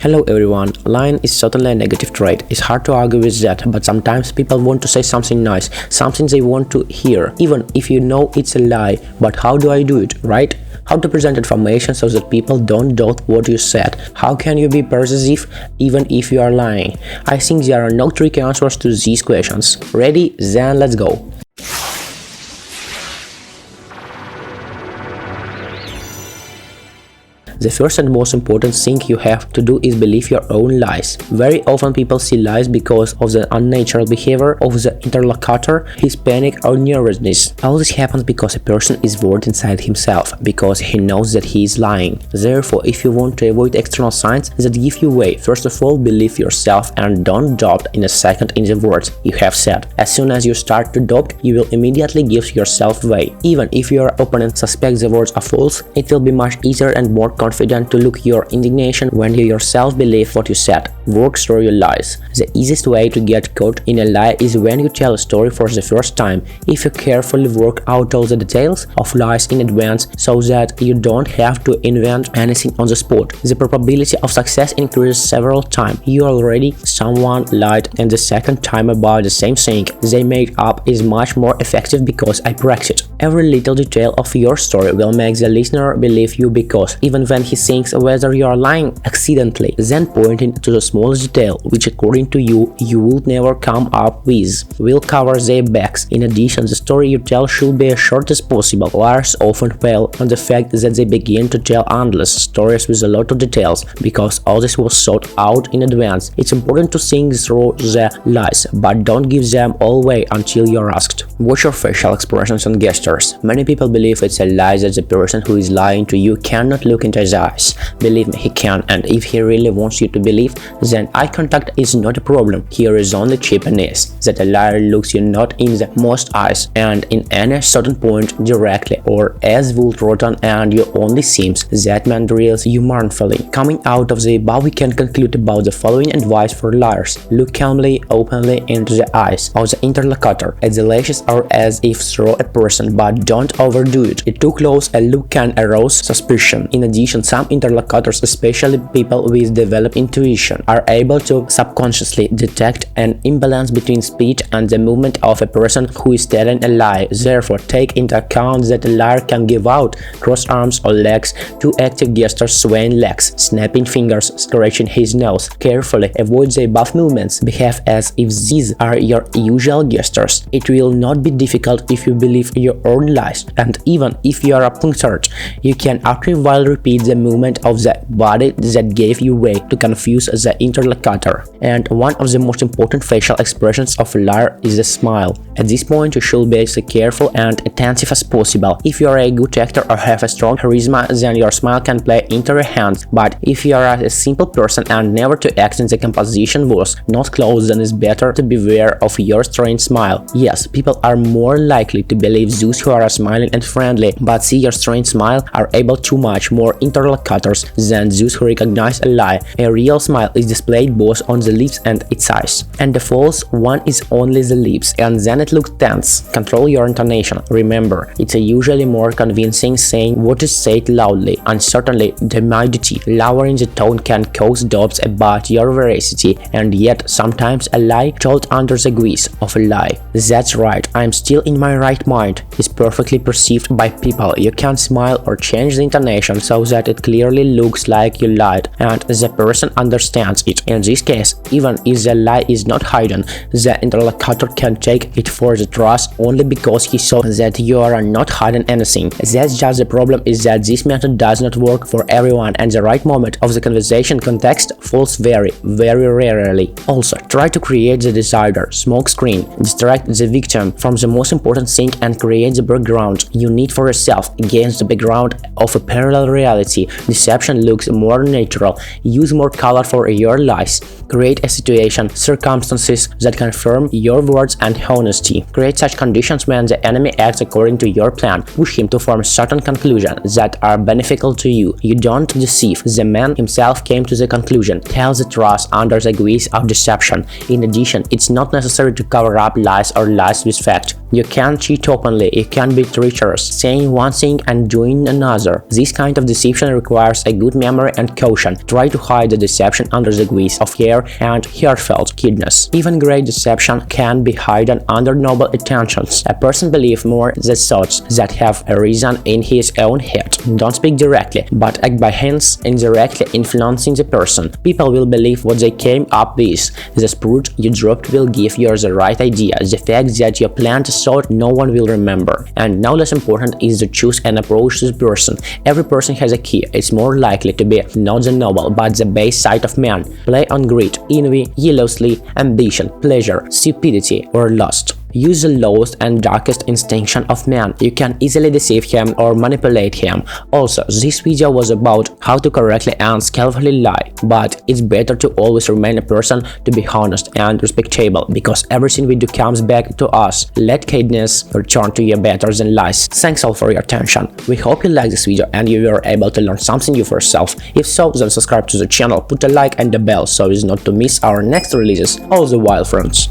Hello everyone, lying is certainly a negative trait. It's hard to argue with that, but sometimes people want to say something nice, something they want to hear, even if you know it's a lie. But how do I do it, right? How to present information so that people don't doubt what you said? How can you be persuasive even if you are lying? I think there are no tricky answers to these questions. Ready? Then let's go. The first and most important thing you have to do is believe your own lies. Very often people see lies because of the unnatural behavior of the interlocutor, his panic or nervousness. All this happens because a person is worried inside himself, because he knows that he is lying. Therefore, if you want to avoid external signs that give you away, first of all, believe yourself and don't doubt in a second in the words you have said. As soon as you start to doubt, you will immediately give yourself away. Even if your opponent suspects the words are false, it will be much easier and more confident to look your indignation when you yourself believe what you said. Work through your lies. The easiest way to get caught in a lie is when you tell a story for the first time. If you carefully work out all the details of lies in advance so that you don't have to invent anything on the spot, the probability of success increases several times. You already someone lied and the second time about the same thing they made up is much more effective because I practiced. Every little detail of your story will make the listener believe you, because even when he thinks whether you are lying accidentally, then pointing to the smallest detail, which according to you would never come up with, will cover their backs. In addition, the story you tell should be as short as possible. Liars often fail on the fact that they begin to tell endless stories with a lot of details, because all this was thought out in advance. It's important to think through the lies, but don't give them all away until you're asked. Watch your facial expressions and gestures. Many people believe it's a lie that the person who is lying to you cannot look into his eyes. Believe me, he can, and if he really wants you to believe, then eye contact is not a problem. Here is only cheapness, that a liar looks you not in the most eyes and in any certain point directly, or as would rotten, and you only seems that man drills you mournfully. Coming out of the above, we can conclude about the following advice for liars. Look calmly, openly into the eyes of the interlocutor, at the lashes or as if through a person, but don't overdo it. Too close a look can arouse suspicion. In addition, some interlocutors, especially people with developed intuition, are able to subconsciously detect an imbalance between speech and the movement of a person who is telling a lie. Therefore, take into account that a liar can give out crossed arms or legs, too active gestures, swaying legs, snapping fingers, scratching his nose. Carefully avoid the above movements. Behave as if these are your usual gestures. It will not be difficult if you believe your own lies, and even if you are punctured, you can after a while repeat the movement of the body that gave you away to confuse the interlocutor. And one of the most important facial expressions of a liar is a smile. At this point, you should be as careful and attentive as possible. If you are a good actor or have a strong charisma, then your smile can play into your hands. But if you are a simple person and never to act in the composition was not close, then it's better to beware of your strange smile. Yes, people are more likely to believe those who are smiling and friendly, but see your strange smile are able to much more interlocutors than those who recognize a lie. A real smile is displayed both on the lips and its eyes, and the false one is only the lips, and then it looks tense. Control your intonation. Remember, it's usually more convincing saying what is said loudly, and certainly timidity. Lowering the tone can cause doubts about your veracity, and yet sometimes a lie told under the guise of a lie. That's right, I'm still in my right mind is perfectly perceived by people. You can smile or change the intonation so that it clearly looks like you lied and the person understands it. In this case, even if the lie is not hidden, the interlocutor can take it for the trust only because he saw that you are not hiding anything. That's just the problem, is that this method does not work for everyone, and the right moment of the conversation context falls very rarely. Also, try to create the desired smoke screen. Distract the victim from the most important thing and create the background you need for yourself against the background of a parallel reality. Deception looks more natural. Use more color for your lies. Create a situation, circumstances that confirm your words and honesty. Create such conditions when the enemy acts according to your plan. Push him to form certain conclusions that are beneficial to you. You don't deceive. The man himself came to the conclusion. Tell the truth under the guise of deception. In addition, it's not necessary to cover up lies or lies with fact. You can cheat openly. You can be treacherous, saying one thing and doing another. This kind of deception deception requires a good memory and caution. Try to hide the deception under the guise of care and heartfelt kindness. Even great deception can be hidden under noble intentions. A person believes more the thoughts that have arisen in his own head. Don't speak directly, but act by hints, indirectly influencing the person. People will believe what they came up with. The sprut you dropped will give you the right idea. The fact that you planned a thought no one will remember. And now less important is to choose an approach to the person. Every person has a key. It's more likely to be not the noble, but the base side of man. Play on greed, envy, jealousy, ambition, pleasure, stupidity, or lust. Use the lowest and darkest instinction of man. You can easily deceive him or manipulate him. Also, this video was about how to correctly and skillfully lie, but it's better to always remain a person to be honest and respectable, because everything we do comes back to us. Let kindness return to you better than lies. Thanks all for your attention. We hope you liked this video and you were able to learn something new for yourself. If so, then subscribe to the channel, put a like and a bell so as not to miss our next releases. All the while, friends.